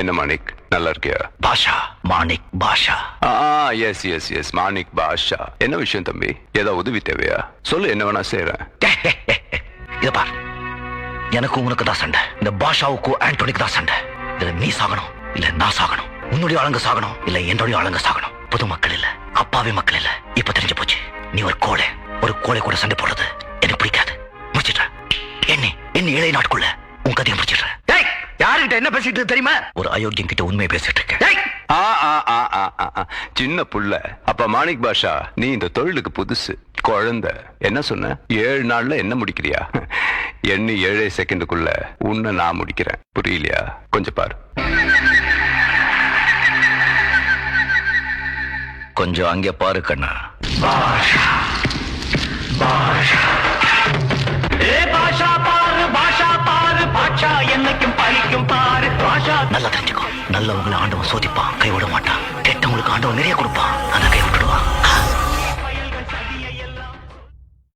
என்ன மாணிக், நல்லா இருக்கியா? பாஷா, மாணிக் பாஷா. எஸ் எஸ் எஸ், மாணிக் பாஷா. என்ன விஷயம் தம்பி? ஏதாவது உதவி தேவையா? சொல்லு, என்ன வேணா செய்யறேன். இத பார், எனக்கும் உனக்கு தான் சண்டை. இந்த பாஷாவுக்கும் ஆண்டோனிக்கு தான் சண்டை. இதுல நீ சாகணும் இல்ல நான் சாகணும். உன்னுடைய ஆளுங்க சாகணும் இல்ல என்னுடைய ஆளுங்க சாகணும். பொது மக்கள் இல்ல, அப்பாவி மக்கள் இல்ல. இப்ப தெரிஞ்சு போச்சு, நீ ஒரு கோழை கூட சண்டை போடுறது எனக்கு பிடிக்காது. முடிச்சிட்ட என்ன இளைய நாட்குள்ள உன் கதையை முடிச்சிடுற. யாருகிட்ட என்ன பேசிட்டு தெரியுமா? ஒரு அயோக்கியம் கிட்ட உண்மையை பேசிட்டு இருக்கேன். சின்ன புள்ள. அப்ப மாணிக் பாஷா, நீ இந்த தொழிலுக்கு புதுசு, குழந்தை. என்ன சொன்ன? 7 நாள்ல என்ன முடிக்கிறியா? எண்ணி 7 செகண்டுக்குள்ள உன்னை நான் முடிக்கிறேன். புரியலையா? கொஞ்சம் பாரு. கொஞ்சம் அங்கே பாரு கண்ணா. பாஷா பாஷா, ஏ பாஷா பாரு, பாஷா பாரு, பாஷா என்னைக்கும் பழிக்கும் பாரு. பாஷா நல்லா தெரிஞ்சுக்கோ, நல்லவங்களை ஆண்டவன் சோதிப்பான், கைவிட மாட்டான். கெட்டவங்களுக்கு ஆண்டவன் நிறைய கொடுப்பான், ஆனா கைவிட